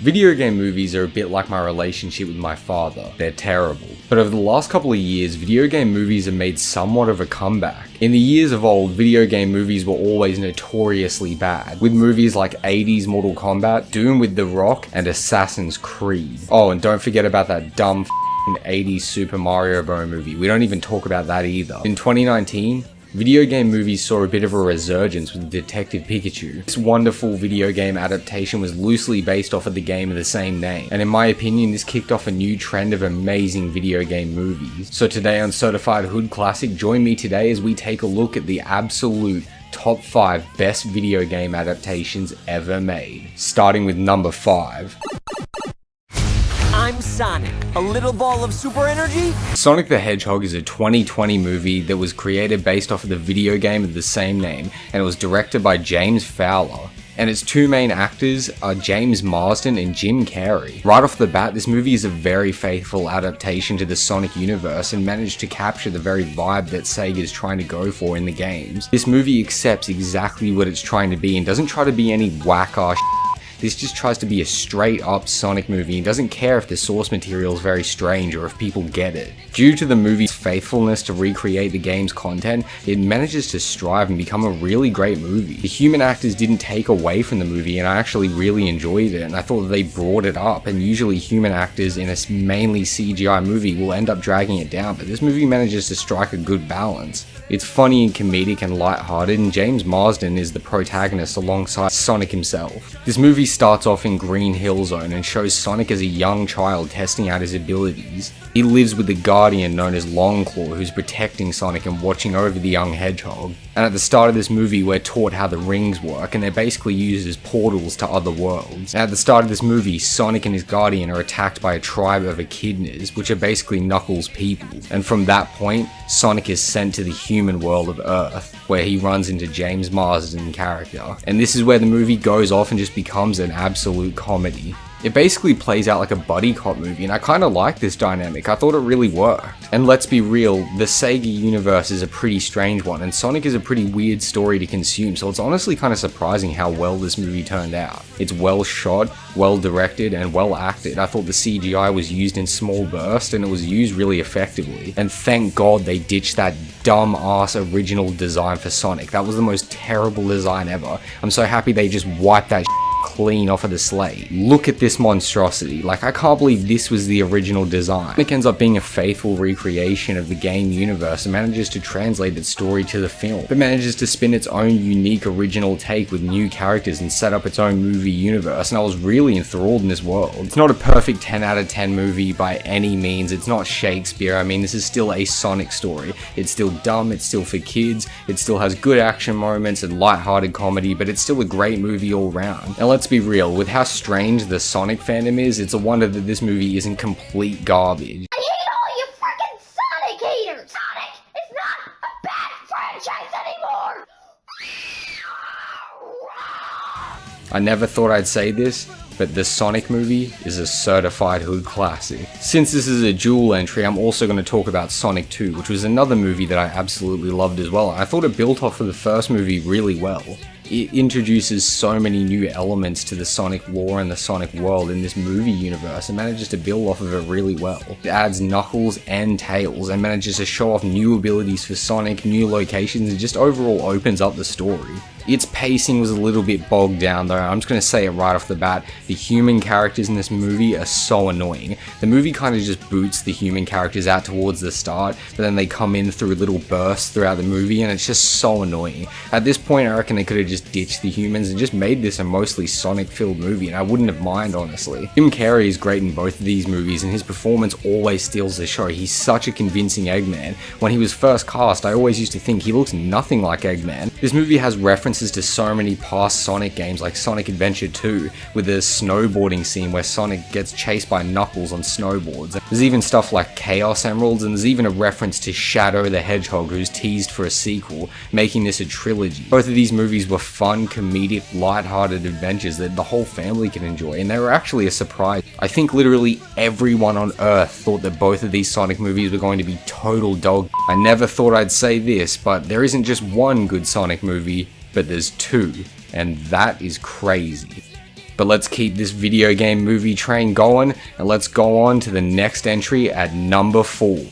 Video game movies are a bit like my relationship with my father. They're terrible. But over the last couple of years, video game movies have made somewhat of a comeback. In the years of old, video game movies were always notoriously bad, with movies like 80s Mortal Kombat, Doom with The Rock, and Assassin's Creed. Oh, and don't forget about that dumb 80s Super Mario Bros. Movie. We don't even talk about that either. In 2019, video game movies saw a bit of a resurgence with Detective Pikachu. This wonderful video game adaptation was loosely based off of the game of the same name, and in my opinion this kicked off a new trend of amazing video game movies. So today on Certified Hood Classic, join me today as we take a look at the absolute top 5 best video game adaptations ever made. Starting with number 5. I'm Sonic, a little ball of super energy? Sonic the Hedgehog is a 2020 movie that was created based off of the video game of the same name, and it was directed by James Fowler. And its two main actors are James Marsden and Jim Carrey. Right off the bat, this movie is a very faithful adaptation to the Sonic universe and managed to capture the very vibe that Sega is trying to go for in the games. This movie accepts exactly what it's trying to be and doesn't try to be any whack-ass shit. This just tries to be a straight up Sonic movie and doesn't care if the source material is very strange or if people get it. Due to the movie's faithfulness to recreate the game's content, it manages to strive and become a really great movie. The human actors didn't take away from the movie, and I actually really enjoyed it, and I thought that they brought it up, and usually human actors in a mainly CGI movie will end up dragging it down, but this movie manages to strike a good balance. It's funny and comedic and lighthearted, and James Marsden is the protagonist alongside Sonic himself. This movie starts off in Green Hill Zone and shows Sonic as a young child testing out his abilities. He lives with the Guardian known as Longclaw, who's protecting Sonic and watching over the young hedgehog. And at the start of this movie, we're taught how the rings work, and they're basically used as portals to other worlds. And at the start of this movie, Sonic and his Guardian are attacked by a tribe of echidnas, which are basically Knuckles' people. And from that point, Sonic is sent to the human world of Earth, where he runs into James Marsden character. And this is where the movie goes off and just becomes an absolute comedy. It basically plays out like a buddy cop movie, and I kinda like this dynamic. I thought it really worked. And let's be real, the Sega universe is a pretty strange one, and Sonic is a pretty weird story to consume, so it's honestly kinda surprising how well this movie turned out. It's well shot, well directed, and well acted. I thought the CGI was used in small bursts, and it was used really effectively. And thank God they ditched that dumb-ass original design for Sonic. That was the most terrible design ever. I'm so happy they just wiped that clean off of the slate. Look at this monstrosity. Like, I can't believe this was the original design. It ends up being a faithful recreation of the game universe and manages to translate its story to the film. It manages to spin its own unique original take with new characters and set up its own movie universe, and I was really enthralled in this world. It's not a perfect 10 out of 10 movie by any means. It's not Shakespeare. I mean, this is still a Sonic story. It's still dumb, it's still for kids, it still has good action moments and lighthearted comedy, but it's still a great movie all round. And let's be real, with how strange the Sonic fandom is, it's a wonder that this movie isn't complete garbage. I hate all you freaking Sonic haters! Sonic is not a bad franchise anymore! I never thought I'd say this, but the Sonic movie is a certified hood classic. Since this is a dual entry, I'm also going to talk about Sonic 2, which was another movie that I absolutely loved as well. I thought it built off of the first movie really well. It introduces so many new elements to the Sonic lore and the Sonic world in this movie universe and manages to build off of it really well. It adds Knuckles and Tails and manages to show off new abilities for Sonic, new locations, and just overall opens up the story. Its pacing was a little bit bogged down though. I'm just going to say it right off the bat. The human characters in this movie are so annoying. The movie kind of just boots the human characters out towards the start, but then they come in through little bursts throughout the movie, and it's just so annoying. At this point, I reckon they could have just ditched the humans and just made this a mostly Sonic-filled movie, and I wouldn't have minded, honestly. Jim Carrey is great in both of these movies, and his performance always steals the show. He's such a convincing Eggman. When he was first cast, I always used to think he looks nothing like Eggman. This movie has references to so many past Sonic games like Sonic Adventure 2 with the snowboarding scene where Sonic gets chased by Knuckles on snowboards. There's even stuff like Chaos Emeralds, and there's even a reference to Shadow the Hedgehog, who's teased for a sequel, making this a trilogy. Both of these movies were fun, comedic, light-hearted adventures that the whole family can enjoy, and they were actually a surprise. I think literally everyone on Earth thought that both of these Sonic movies were going to be total dog. I never thought I'd say this, but there isn't just one good Sonic movie, but there's two, and that is crazy. But let's keep this video game movie train going, and let's go on to the next entry at number 4.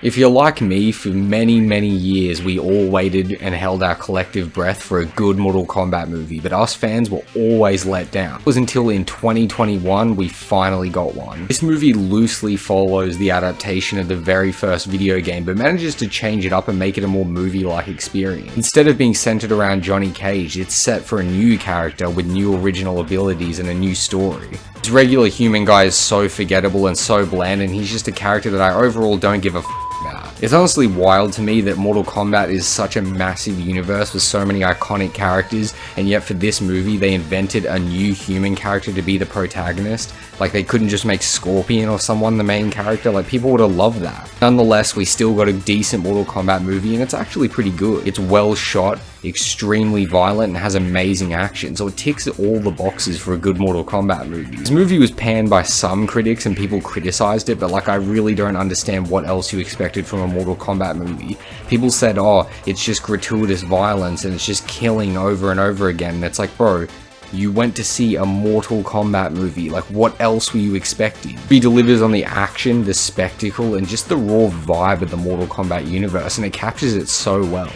If you're like me, for many years we all waited and held our collective breath for a good Mortal Kombat movie, but us fans were always let down. It was until in 2021 we finally got one. This movie loosely follows the adaptation of the very first video game, but manages to change it up and make it a more movie-like experience. Instead of being centered around Johnny Cage, it's set for a new character with new original abilities and a new story. This regular human guy is so forgettable and so bland, and he's just a character that I overall don't give a about. It's honestly wild to me that Mortal Kombat is such a massive universe with so many iconic characters, and yet for this movie they invented a new human character to be the protagonist. Like, they couldn't just make Scorpion or someone the main character. Like, people would have loved that. Nonetheless, we still got a decent Mortal Kombat movie, and it's actually pretty good. It's well shot, extremely violent, and has amazing action, so it ticks all the boxes for a good Mortal Kombat movie. This movie was panned by some critics and people criticized it, but like, I really don't understand what else you expected from a Mortal Kombat movie. People said, oh, it's just gratuitous violence and it's just killing over and over again, and it's like, bro, you went to see a Mortal Kombat movie, like what else were you expecting? He delivers on the action, the spectacle, and just the raw vibe of the Mortal Kombat universe, and it captures it so well.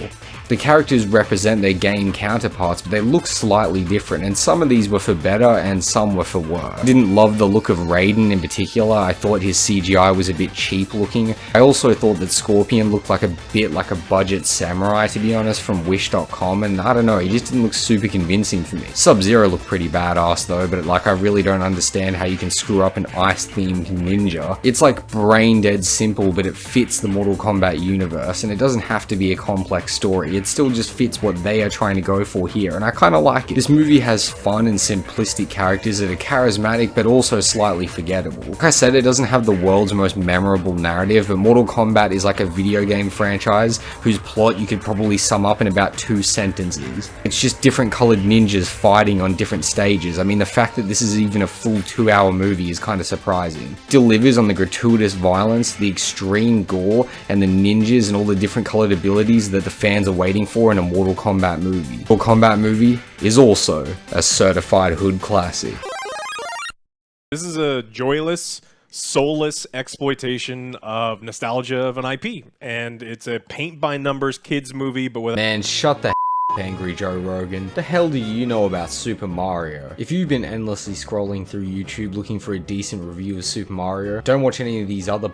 The characters represent their game counterparts, but they look slightly different, and some of these were for better and some were for worse. I didn't love the look of Raiden in particular. I thought his CGI was a bit cheap looking. I also thought that Scorpion looked like a bit like a budget samurai, to be honest, from Wish.com, and I don't know, he just didn't look super convincing for me. Sub-Zero looked pretty badass though, but like, I really don't understand how you can screw up an ice-themed ninja. It's like brain dead simple, but it fits the Mortal Kombat universe, and it doesn't have to be a complex story. It still just fits what they are trying to go for here, and I kind of like it. This movie has fun and simplistic characters that are charismatic but also slightly forgettable. Like I said, it doesn't have the world's most memorable narrative, but Mortal Kombat is like a video game franchise whose plot you could probably sum up in about 2 sentences. It's just different colored ninjas fighting on different stages. I mean, the fact that this is even a full 2-hour movie is kind of surprising. It delivers on the gratuitous violence, the extreme gore, and the ninjas and all the different colored abilities that the fans are waiting for in a Mortal Kombat movie. Mortal Kombat movie is also a certified hood classic. This is a joyless, soulless exploitation of nostalgia of an IP, and it's a paint-by-numbers kids movie, but with— Man, shut the Angry Joe Rogan. The hell do you know about Super Mario? If you've been endlessly scrolling through YouTube looking for a decent review of Super Mario, don't watch any of these other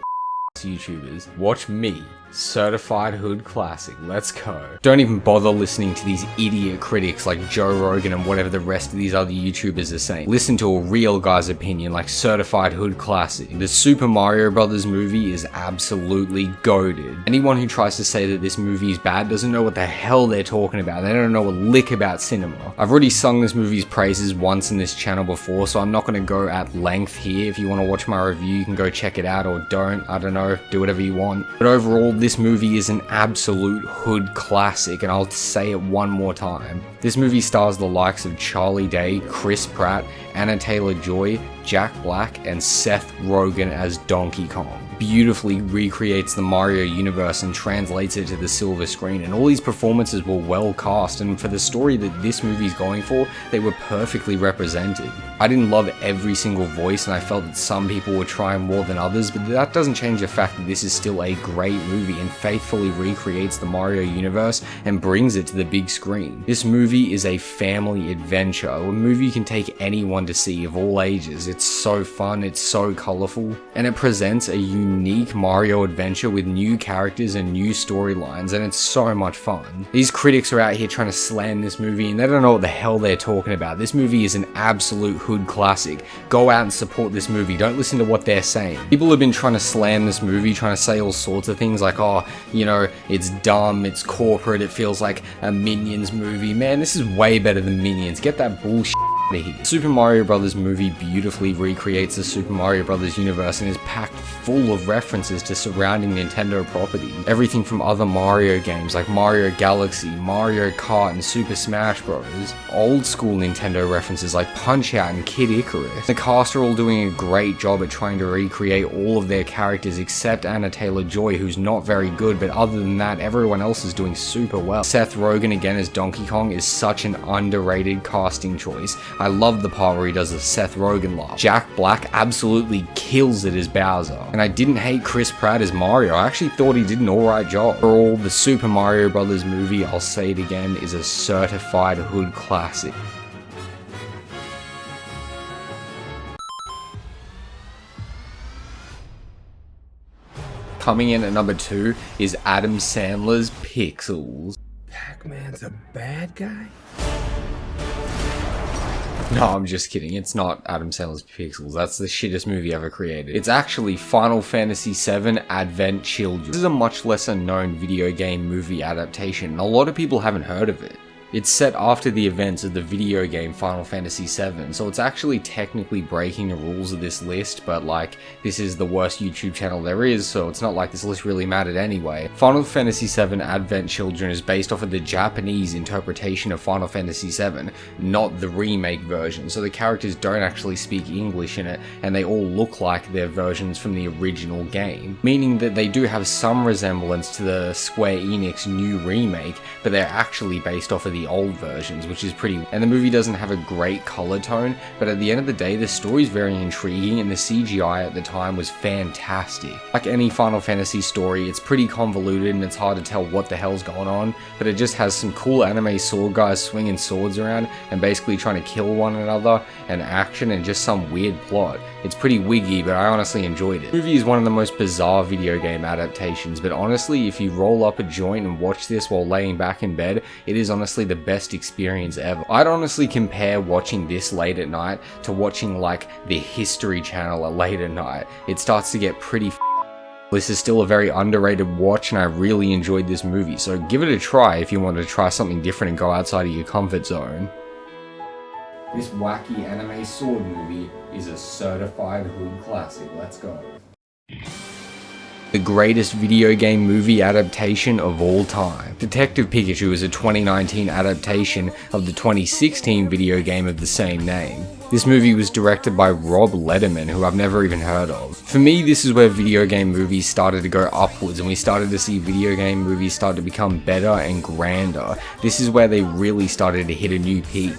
YouTubers. Watch me. Certified hood classic. Let's go. Don't even bother listening to these idiot critics like Joe Rogan and whatever the rest of these other YouTubers are saying. Listen to a real guy's opinion, like certified hood classic. The Super Mario Brothers movie is absolutely goated. Anyone who tries to say that this movie is bad doesn't know what the hell they're talking about. They don't know a lick about cinema. I've already sung this movie's praises once in this channel before, so I'm not going to go at length here. If you want to watch my review, you can go check it out, or don't. I don't know. Do whatever you want. But overall, this movie is an absolute hood classic, and I'll say it one more time. This movie stars the likes of Charlie Day, Chris Pratt, Anna Taylor-Joy, Jack Black, and Seth Rogen as Donkey Kong. Beautifully recreates the Mario universe and translates it to the silver screen, and all these performances were well cast, and for the story that this movie's going for, they were perfectly represented. I didn't love every single voice, and I felt that some people were trying more than others, but that doesn't change the fact that this is still a great movie and faithfully recreates the Mario universe and brings it to the big screen. This movie is a family adventure, a movie you can take anyone to see of all ages. It's so fun, it's so colorful, and it presents a unique Mario adventure with new characters and new storylines, and it's so much fun. These critics are out here trying to slam this movie, and they don't know what the hell they're talking about. This movie is an absolute hood classic. Go out and support this movie. Don't listen to what they're saying. People have been trying to slam this movie, trying to say all sorts of things like, oh, you know, it's dumb, it's corporate, it feels like a Minions movie. Man, this is way better than Minions. Get that bullshit here. Super Mario Bros. Movie beautifully recreates the Super Mario Bros. Universe and is packed full of references to surrounding Nintendo properties. Everything from other Mario games like Mario Galaxy, Mario Kart, and Super Smash Bros. Old school Nintendo references like Punch-Out and Kid Icarus. The cast are all doing a great job at trying to recreate all of their characters except Anna Taylor-Joy, who's not very good, but other than that, everyone else is doing super well. Seth Rogen again as Donkey Kong is such an underrated casting choice. I love the part where he does the Seth Rogen laugh. Jack Black absolutely kills it as Bowser. And I didn't hate Chris Pratt as Mario, I actually thought he did an alright job. Overall, the Super Mario Bros. Movie, I'll say it again, is a certified hood classic. Coming in at number 2 is Adam Sandler's Pixels. Pac-Man's a bad guy? No, I'm just kidding. It's not Adam Sandler's Pixels. That's the shittest movie ever created. It's actually Final Fantasy VII Advent Children. This is a much lesser known video game movie adaptation, and a lot of people haven't heard of it. It's set after the events of the video game Final Fantasy VII, so it's actually technically breaking the rules of this list, but like, this is the worst YouTube channel there is, so it's not like this list really mattered anyway. Final Fantasy VII Advent Children is based off of the Japanese interpretation of Final Fantasy VII, not the remake version, so the characters don't actually speak English in it, and they all look like their versions from the original game, meaning that they do have some resemblance to the Square Enix new remake, but they're actually based off of the old versions, which is pretty. And the movie doesn't have a great color tone, but at the end of the day, the story's very intriguing and the CGI at the time was fantastic. Like any Final Fantasy story, it's pretty convoluted and it's hard to tell what the hell's going on, but it just has some cool anime sword guys swinging swords around and basically trying to kill one another, and action and just some weird plot. It's pretty wiggy, but I honestly enjoyed it. The movie is one of the most bizarre video game adaptations, but honestly, if you roll up a joint and watch this while laying back in bed, it is honestly the best experience ever. I'd honestly compare watching this late at night to watching like the History Channel at late at night. It starts to get pretty This is still a very underrated watch, and I really enjoyed this movie, so give it a try if you want to try something different and go outside of your comfort zone. This wacky anime sword movie is a certified hood classic. Let's go. The greatest video game movie adaptation of all time. Detective Pikachu is a 2019 adaptation of the 2016 video game of the same name. This movie was directed by Rob Letterman, who I've never even heard of. For me, this is where video game movies started to go upwards, and we started to see video game movies start to become better and grander. This is where they really started to hit a new peak.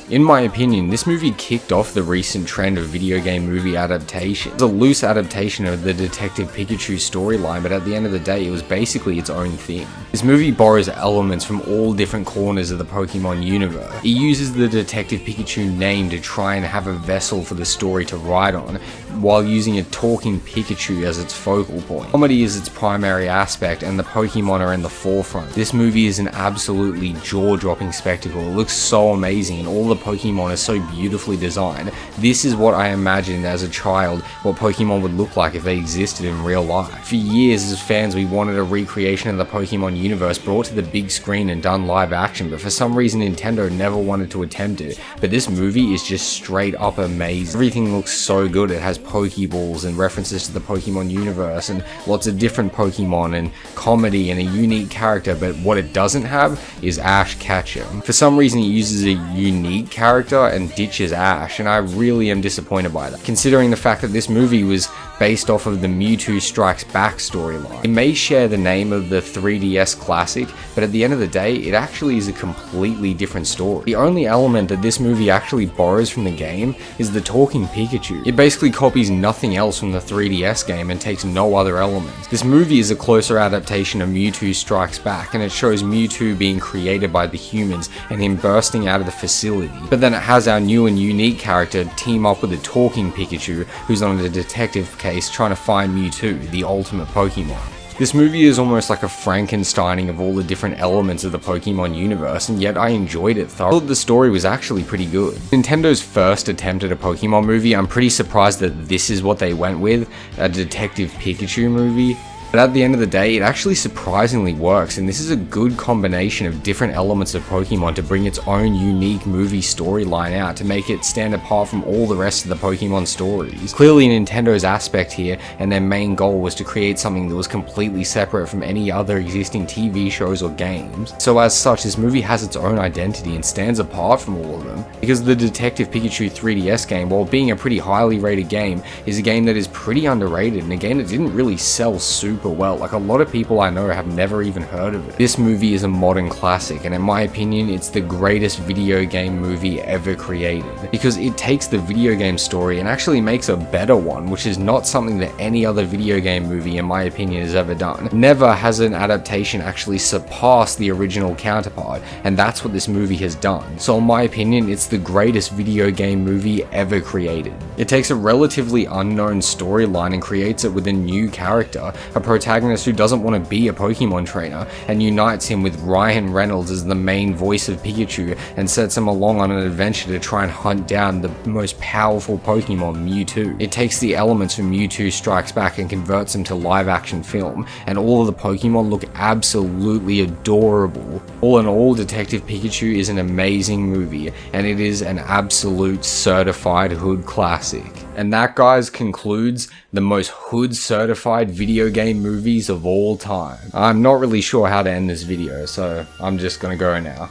In my opinion, this movie kicked off the recent trend of video game movie adaptation. It's a loose adaptation of the Detective Pikachu storyline, but at the end of the day, it was basically its own thing. This movie borrows elements from all different corners of the Pokemon universe. It uses the Detective Pikachu name to try and have a vessel for the story to ride on, while using a talking Pikachu as its focal point. Comedy is its primary aspect, and the Pokemon are in the forefront. This movie is an absolutely jaw-dropping spectacle. It looks so amazing, and all the Pokemon are so beautifully designed. This is what I imagined as a child what Pokemon would look like if they existed in real life. For years as fans, we wanted a recreation of the Pokemon universe brought to the big screen and done live action, but for some reason Nintendo never wanted to attempt it. But this movie is just straight up amazing. Everything looks so good. It has Pokeballs and references to the Pokemon universe and lots of different Pokemon and comedy and a unique character, but what it doesn't have is Ash Ketchum. For some reason it uses a unique character and ditches Ash, and I really am disappointed by that, considering the fact that this movie was based off of the Mewtwo Strikes Back storyline. It may share the name of the 3DS classic, but at the end of the day, it actually is a completely different story. The only element that this movie actually borrows from the game is the talking Pikachu. It basically copies nothing else from the 3DS game and takes no other elements. This movie is a closer adaptation of Mewtwo Strikes Back, and it shows Mewtwo being created by the humans and him bursting out of the facility. But then it has our new and unique character team up with a talking Pikachu who's on a detective case trying to find Mewtwo, the ultimate Pokemon. This movie is almost like a Frankensteining of all the different elements of the Pokemon universe, and yet I enjoyed it thoroughly. I thought the story was actually pretty good. Nintendo's first attempt at a Pokemon movie, I'm pretty surprised that this is what they went with, a Detective Pikachu movie. But at the end of the day, it actually surprisingly works, and this is a good combination of different elements of Pokemon to bring its own unique movie storyline out to make it stand apart from all the rest of the Pokemon stories. Clearly Nintendo's aspect here and their main goal was to create something that was completely separate from any other existing TV shows or games. So as such, this movie has its own identity and stands apart from all of them, because the Detective Pikachu 3DS game, while being a pretty highly rated game, is a game that is pretty underrated and a game that didn't really sell super well. Like, a lot of people I know have never even heard of it. This movie is a modern classic, and in my opinion, it's the greatest video game movie ever created, because it takes the video game story and actually makes a better one, which is not something that any other video game movie, in my opinion, has ever done. Never has an adaptation actually surpassed the original counterpart, and that's what this movie has done. So in my opinion, it's the greatest video game movie ever created. It takes a relatively unknown storyline and creates it with a new character, a protagonist who doesn't want to be a Pokemon trainer, and unites him with Ryan Reynolds as the main voice of Pikachu and sets him along on an adventure to try and hunt down the most powerful Pokemon, Mewtwo. It takes the elements from Mewtwo Strikes Back and converts them to live action film, and all of the Pokemon look absolutely adorable. All in all, Detective Pikachu is an amazing movie, and it is an absolute certified hood classic. And that, guys, concludes the most hood certified video game movies of all time. I'm not really sure how to end this video, so I'm just gonna go now.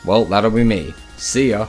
Well, that'll be me. See ya.